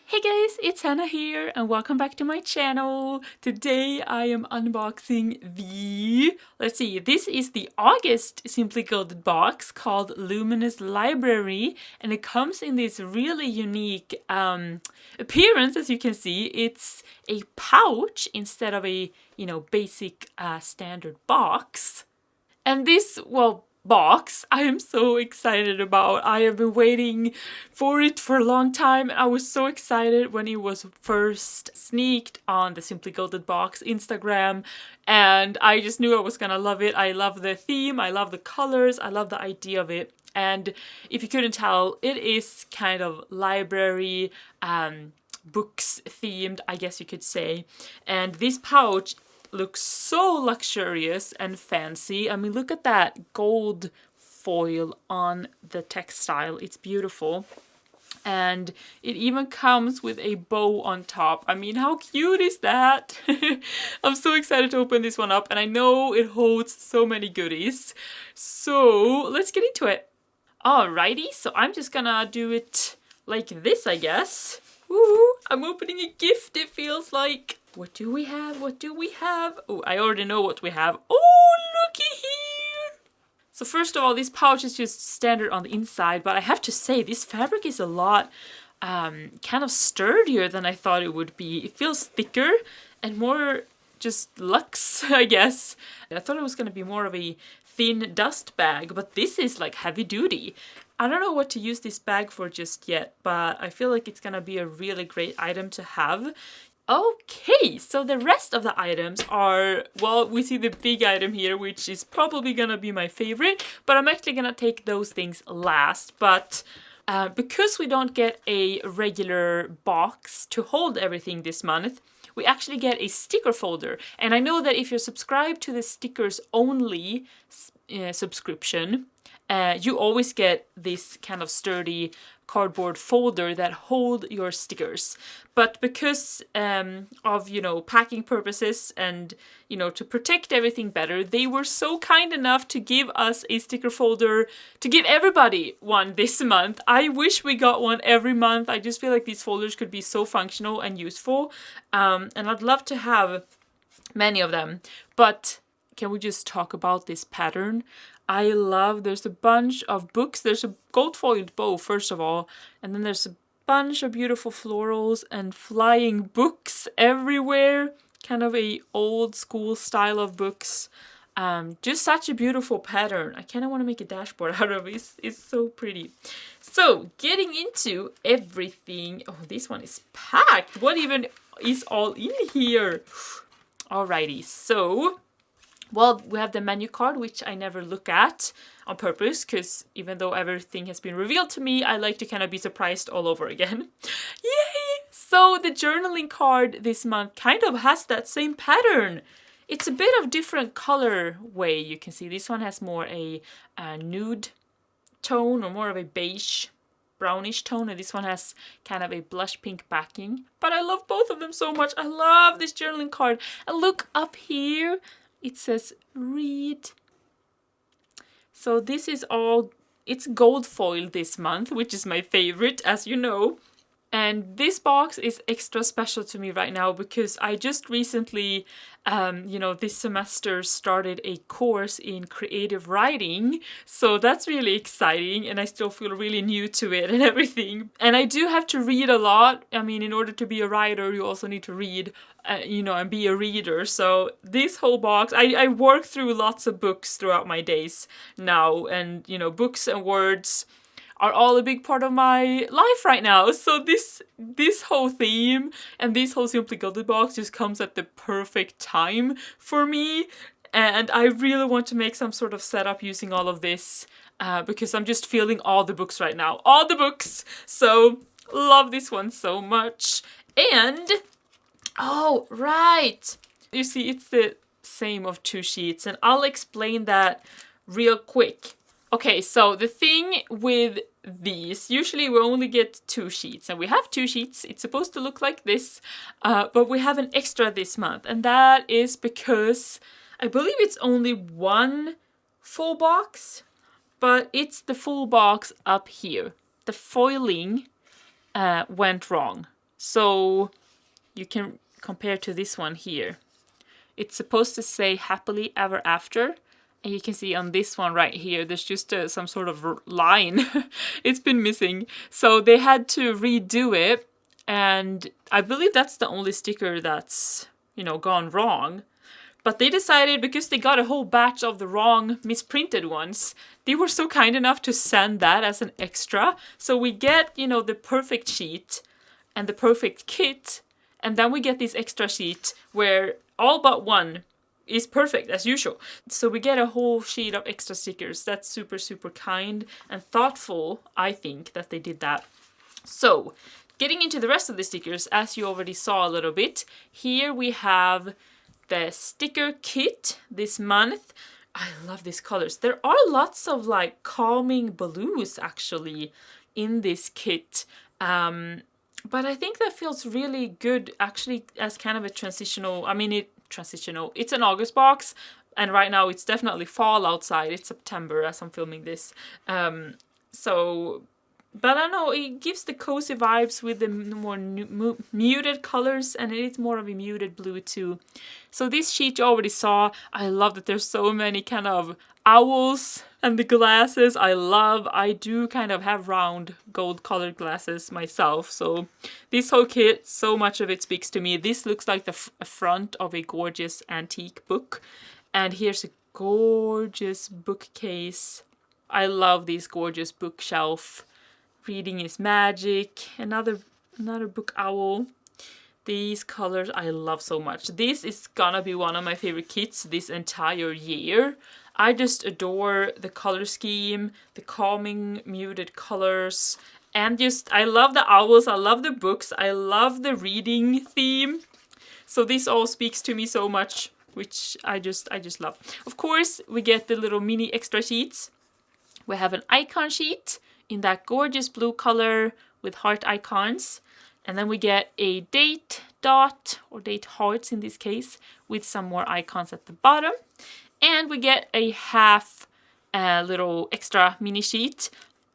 Hey guys, it's Hannah here and welcome back to my channel. Today I am unboxing this is the August Simply Gilded box called Luminous Library, and it comes in this really unique appearance. As you can see, it's a pouch instead of a, basic standard box. And this, box I am so excited about. I have been waiting for it for a long time. I was so excited when it was first sneaked on the Simply Gilded box Instagram, and I just knew I was gonna love it. I love the theme, I love the colors, I love the idea of it. And if you couldn't tell, it is kind of library books themed, I guess you could say. And this pouch looks so luxurious and fancy. I mean, look at that gold foil on the textile. It's beautiful. And it even comes with a bow on top. I mean, how cute is that? I'm so excited to open this one up, and I know it holds so many goodies. So let's get into it. Alrighty, so I'm just gonna do it like this, I guess. Woo! I'm opening a gift, it feels like. What do we have? What do we have? Oh, I already know what we have. Oh, looky here! So first of all, this pouch is just standard on the inside, but I have to say, this fabric is a lot kind of sturdier than I thought it would be. It feels thicker and more just luxe, I guess. I thought it was going to be more of a thin dust bag, but this is like heavy duty. I don't know what to use this bag for just yet, but I feel like it's going to be a really great item to have. Okay, so the rest of the items are, well, we see the big item here, which is probably gonna be my favorite, but I'm actually gonna take those things last. But because we don't get a regular box to hold everything this month, we actually get a sticker folder. And I know that if you're subscribed to the stickers only subscription, you always get this kind of sturdy cardboard folder that hold your stickers. But because of, packing purposes and, to protect everything better, they were so kind enough to give us a sticker folder, to give everybody one this month. I wish we got one every month. I just feel like these folders could be so functional and useful. And I'd love to have many of them. But can we just talk about this pattern? I love, there's a bunch of books. There's a gold foiled bow, first of all, and then there's a bunch of beautiful florals and flying books everywhere. Kind of a old school style of books. Just such a beautiful pattern. I kind of want to make a dashboard out of it. It's so pretty. So, getting into everything. Oh, this one is packed. What even is all in here? Alrighty, so well, we have the menu card, which I never look at on purpose, because even though everything has been revealed to me, I like to kind of be surprised all over again. Yay! So the journaling card this month kind of has that same pattern. It's a bit of different color way. You can see this one has more a nude tone, or more of a beige brownish tone, and this one has kind of a blush pink backing. But I love both of them so much. I love this journaling card. And look up here. It says read. So this is all, it's gold foil this month, which is my favorite, as you know. And this box is extra special to me right now because I just recently, this semester started a course in creative writing. So that's really exciting, and I still feel really new to it and everything. And I do have to read a lot. I mean, in order to be a writer, you also need to read, and be a reader. So this whole box, I work through lots of books throughout my days now. And, books and words are all a big part of my life right now. So this whole theme and this whole Simply Gilded box just comes at the perfect time for me. And I really want to make some sort of setup using all of this because I'm just feeling all the books right now. All the books! So, love this one so much. And, oh, right! You see, it's the same of 2 sheets, and I'll explain that real quick. Okay, so the thing with these, usually we only get 2 sheets, and we have 2 sheets. It's supposed to look like this, but we have an extra this month, and that is because I believe it's only 1 full box, but it's the full box up here. The foiling went wrong. So you can compare to this one here. It's supposed to say happily ever after. And you can see on this one right here, there's just some sort of line. It's been missing. So they had to redo it. And I believe that's the only sticker that's, gone wrong. But they decided, because they got a whole batch of the wrong misprinted ones, they were so kind enough to send that as an extra. So we get, the perfect sheet and the perfect kit. And then we get this extra sheet where all but one is perfect as usual. So we get a whole sheet of extra stickers. That's super, super kind and thoughtful, I think, that they did that. So, getting into the rest of the stickers, as you already saw a little bit, here we have the sticker kit this month. I love these colors. There are lots of like calming blues actually in this kit. But I think that feels really good actually as kind of a transitional, it's an August box, and right now it's definitely fall outside. It's September as I'm filming this. But I don't know, it gives the cozy vibes with the more muted colors, and it is more of a muted blue too. So this sheet you already saw. I love that there's so many kind of owls and the glasses. I do kind of have round gold colored glasses myself. So this whole kit, so much of it speaks to me. This looks like the front of a gorgeous antique book. And here's a gorgeous bookcase. I love these gorgeous bookshelf. Reading is magic. Another book owl. These colors I love so much. This is gonna be one of my favorite kits this entire year. I just adore the color scheme, the calming muted colors, and I love the owls, I love the books, I love the reading theme. So this all speaks to me so much, which I just love. Of course, we get the little mini extra sheets. We have an icon sheet in that gorgeous blue color with heart icons. And then we get a date dot, or date hearts in this case, with some more icons at the bottom. And we get a half little extra mini sheet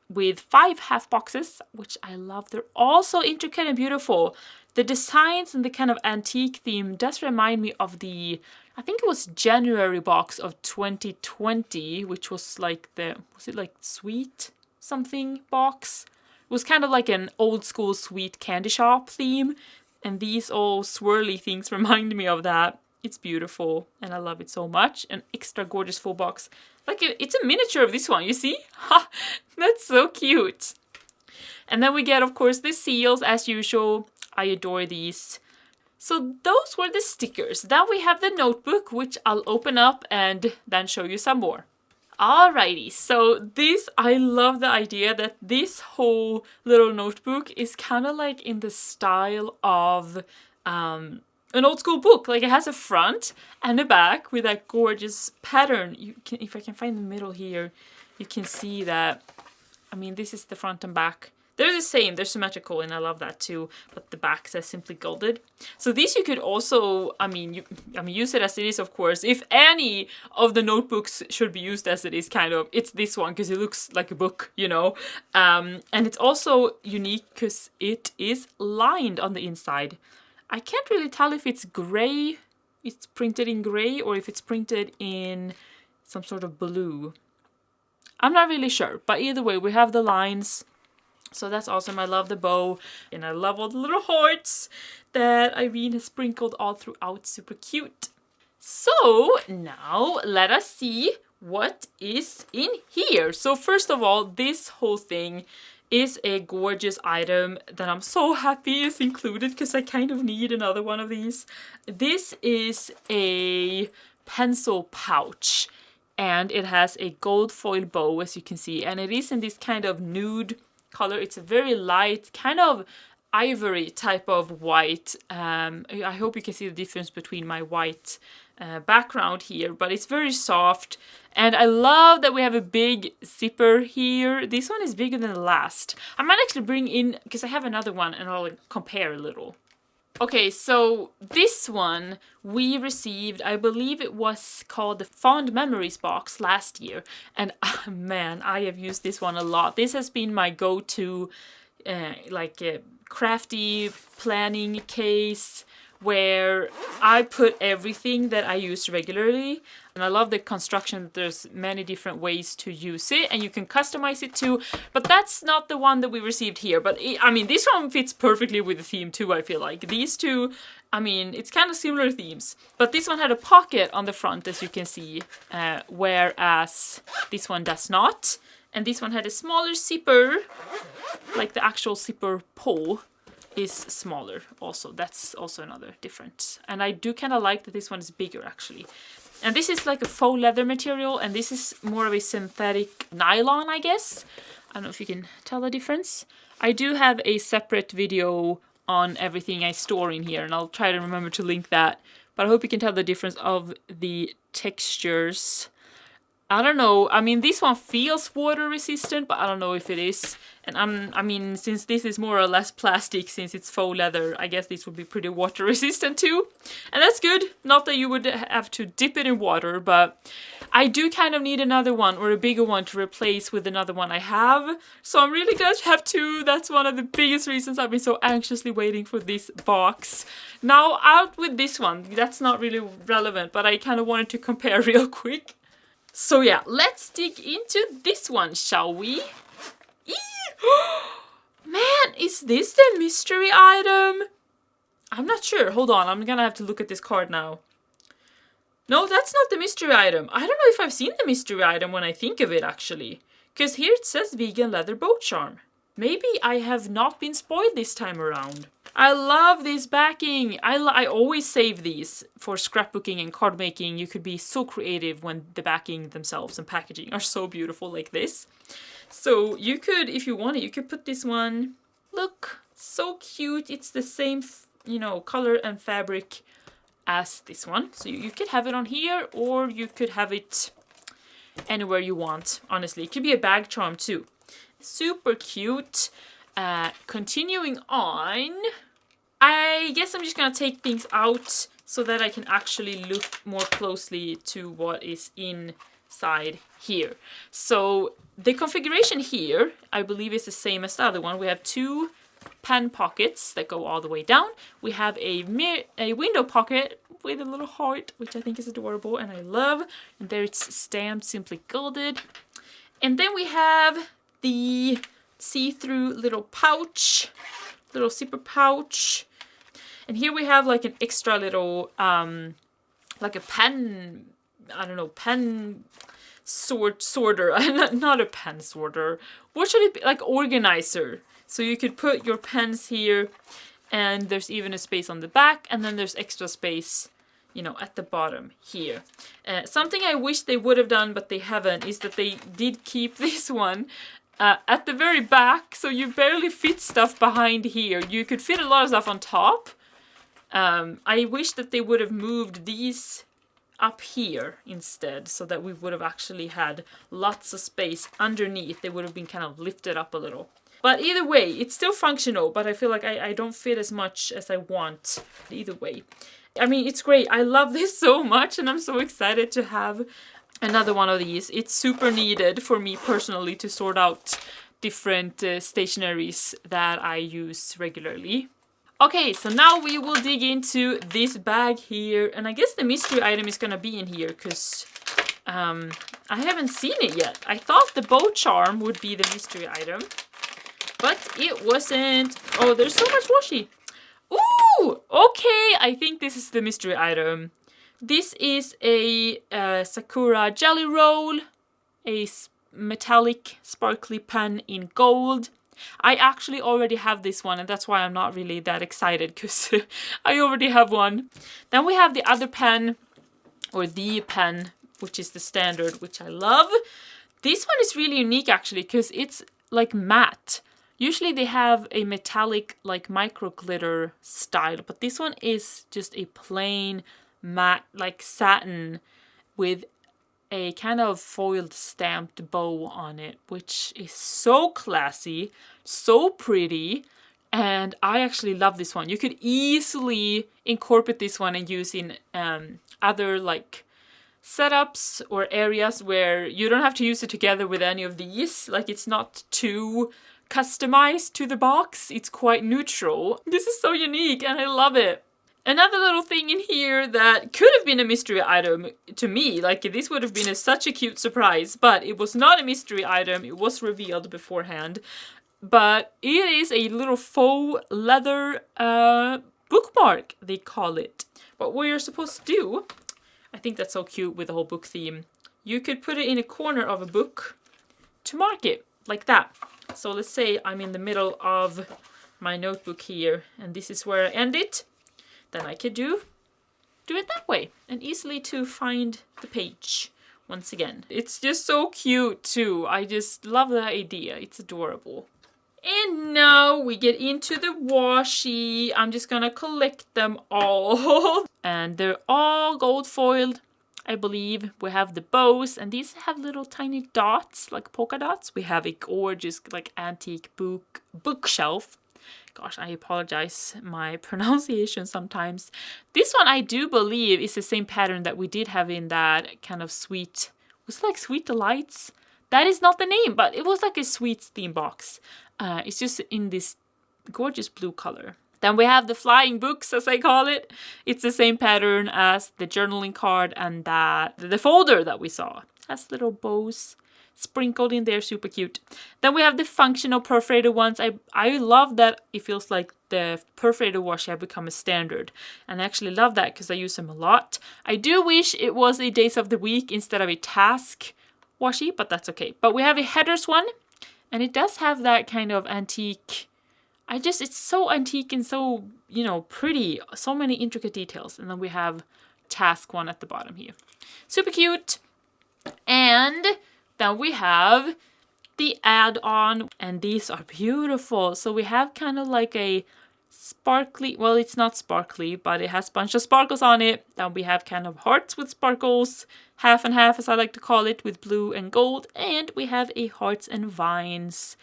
with 5 half boxes, which I love. They're all so intricate and beautiful. The designs and the kind of antique theme does remind me of I think it was January box of 2020, which was like was it like sweet something box? It was kind of like an old school sweet candy shop theme, and these all swirly things remind me of that. It's beautiful and I love it so much. An extra gorgeous full box. It's a miniature of this one, you see? Ha! That's so cute. And then we get, of course, the seals as usual. I adore these. So those were the stickers. Then we have the notebook, which I'll open up and then show you some more. Alrighty, so I love the idea that this whole little notebook is kind of like in the style of an old school book. Like it has a front and a back with that gorgeous pattern. If I can find the middle here, you can see that. This is the front and back. They're the same, they're symmetrical, and I love that too. But the back says Simply Gilded. So these you could also, use it as it is, of course. If any of the notebooks should be used as it is, it's this one, because it looks like a book, And it's also unique because it is lined on the inside. I can't really tell if it's gray, it's printed in gray, or if it's printed in some sort of blue. I'm not really sure, but either way, we have the lines. So that's awesome. I love the bow, and I love all the little hearts that Irene has sprinkled all throughout. Super cute. So now let us see what is in here. So first of all, this whole thing is a gorgeous item that I'm so happy is included, because I kind of need another one of these. This is a pencil pouch, and it has a gold foil bow, as you can see, and it is in this kind of nude color. It's a very light, kind of ivory type of white. I hope you can see the difference between my white background here, but it's very soft. And I love that we have a big zipper here. This one is bigger than the last. I might actually bring in, because I have another one, and I'll compare a little. Okay, so this one we received, I believe it was called the Fond Memories box last year. And man, I have used this one a lot. This has been my go-to crafty planning case where I put everything that I use regularly. And I love the construction that there's many different ways to use it and you can customize it too. But that's not the one that we received here. But I mean, this one fits perfectly with the theme too, I feel like. These two, I mean, it's kind of similar themes. But this one had a pocket on the front, as you can see, whereas this one does not. And this one had a smaller zipper, like the actual zipper pull is smaller also. That's also another difference. And I do kind of like that this one is bigger actually. And this is like a faux leather material and this is more of a synthetic nylon, I guess. I don't know if you can tell the difference. I do have a separate video on everything I store in here and I'll try to remember to link that. But I hope you can tell the difference of the textures. I don't know, I mean this one feels water resistant, but I don't know if it is. And I mean, since this is more or less plastic, since it's faux leather, I guess this would be pretty water resistant too. And that's good, not that you would have to dip it in water, but I do kind of need another one or a bigger one to replace with another one I have. So I'm really glad to have two. That's one of the biggest reasons I've been so anxiously waiting for this box. Now out with this one, that's not really relevant, but I kind of wanted to compare real quick. So yeah, let's dig into this one, shall we? Man, is this the mystery item? I'm not sure. Hold on, I'm gonna have to look at this card now. No, that's not the mystery item. I don't know if I've seen the mystery item when I think of it, actually. Because here it says vegan leather boat charm. Maybe I have not been spoiled this time around. I love this backing. I always save these for scrapbooking and card making. You could be so creative when the backing themselves and packaging are so beautiful like this. So you could, if you wanted, you could put this one. Look, so cute. It's the same, you know, color and fabric as this one. So you could have it on here or you could have it anywhere you want. Honestly, it could be a bag charm too. Super cute. Continuing on, I guess I'm just gonna take things out so that I can actually look more closely to what is inside here. So the configuration here, I believe, is the same as the other one. We have two pen pockets that go all the way down. We have a window pocket with a little heart, which I think is adorable and I love. And there it's stamped Simply Gilded. And then we have the see-through little pouch, little zipper pouch. And here we have like an extra little, like a pen, I don't know, pen sorter, not a pen sorter. What should it be? Like organizer. So you could put your pens here and there's even a space on the back and then there's extra space, you know, at the bottom here. Something I wish they would have done, but they haven't, is that they did keep this one at the very back, so you barely fit stuff behind here. You could fit a lot of stuff on top. I wish that they would have moved these up here instead, so that we would have actually had lots of space underneath. They would have been kind of lifted up a little. But either way, it's still functional, but I feel like I don't fit as much as I want either way. I mean, it's great. I love this so much, and I'm so excited to have another one of these. It's super needed for me personally to sort out different stationaries that I use regularly. Okay, so now we will dig into this bag here. And I guess the mystery item is gonna be in here because I haven't seen it yet. I thought the bow charm would be the mystery item, but it wasn't. Oh, there's so much washi. Ooh, okay, I think this is the mystery item. This is a Sakura jelly roll, a metallic sparkly pen in gold. I actually already have this one and that's why I'm not really that excited because I already have one. Then we have the other pen, or the pen, which is the standard, which I love. This one is really unique actually because it's like matte. Usually they have a metallic like micro glitter style, but this one is just a plain matte like satin with a kind of foiled stamped bow on it, which is so classy, so pretty, and I actually love this one. You could easily incorporate this one and use in other like setups or areas where you don't have to use it together with any of these. Like it's not too customized to the box. It's quite neutral. This is so unique and I love it. Another little thing in here that could have been a mystery item to me, like this would have been such a cute surprise, but it was not a mystery item, it was revealed beforehand. But it is a little faux leather bookmark, they call it. But what you're supposed to do, I think that's so cute with the whole book theme, you could put it in a corner of a book to mark it, like that. So let's say I'm in the middle of my notebook here, and this is where I end it. Then I could do it that way, and easily to find the page once again. It's just so cute too. I just love that idea. It's adorable. And now we get into the washi. I'm just gonna collect them all. And they're all gold foiled, I believe. We have the bows, and these have little tiny dots, like polka dots. We have a gorgeous, like, antique bookshelf. Gosh, I apologize, my pronunciation sometimes. This one I do believe is the same pattern that we did have in that kind of sweet, was it like Sweet Delights? That is not the name, but it was like a sweets theme box. It's just in this gorgeous blue color. Then we have the flying books, as I call it. It's the same pattern as the journaling card and the folder that we saw. Has little bows sprinkled in there, super cute. Then we have the functional perforated ones. I love that it feels like the perforated washi have become a standard. And I actually love that because I use them a lot. I do wish it was a days of the week instead of a task washi, but that's okay. But we have a headers one, and it does have that kind of antique. It's so antique and so, you know, pretty. So many intricate details. And then we have task one at the bottom here. Super cute. And then we have the add-on, and these are beautiful. So we have kind of like a sparkly, well, it's not sparkly, but it has a bunch of sparkles on it. Then we have kind of hearts with sparkles, half and half as I like to call it, with blue and gold. And we have a hearts and vines.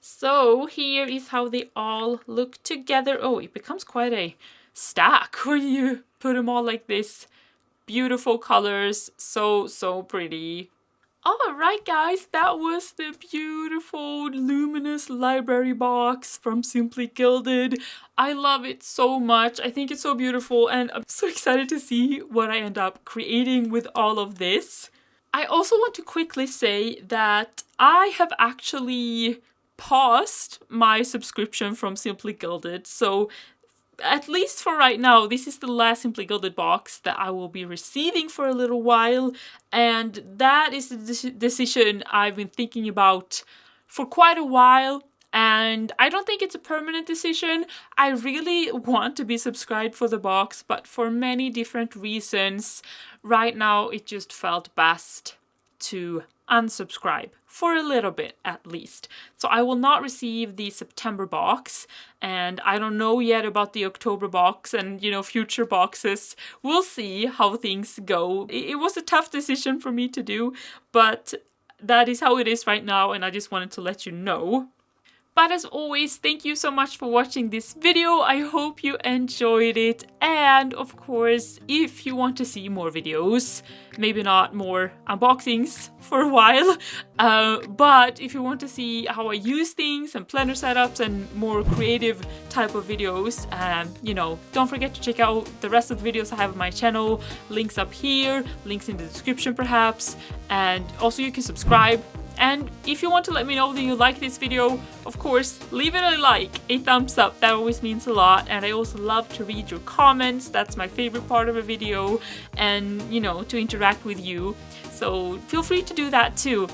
So here is how they all look together. Oh, it becomes quite a stack when you put them all like this. Beautiful colors, so pretty. Alright guys, that was the beautiful Luminous library box from Simply Gilded. I love it so much. I think it's so beautiful, and I'm so excited to see what I end up creating with all of this. I also want to quickly say that I have actually paused my subscription from Simply Gilded, so at least for right now, this is the last Simply Gilded box that I will be receiving for a little while, and that is the decision I've been thinking about for quite a while, and I don't think it's a permanent decision. I really want to be subscribed for the box, but for many different reasons, right now it just felt best to unsubscribe for a little bit at least. So I will not receive the September box, and I don't know yet about the October box and, you know, future boxes. We'll see how things go. It was a tough decision for me to do, but that is how it is right now, and I just wanted to let you know. But as always, thank you so much for watching this video. I hope you enjoyed it. And of course, if you want to see more videos, maybe not more unboxings for a while, but if you want to see how I use things and planner setups and more creative type of videos, you know, don't forget to check out the rest of the videos I have on my channel. Links up here, links in the description perhaps, and also you can subscribe. And if you want to let me know that you like this video, of course, leave it a thumbs up. That always means a lot. And I also love to read your comments. That's my favorite part of a video, and, you know, to interact with you. So feel free to do that too.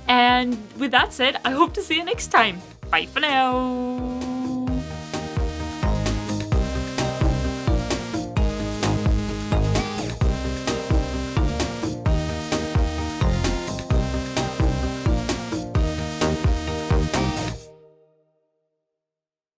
And with that said, I hope to see you next time. Bye for now.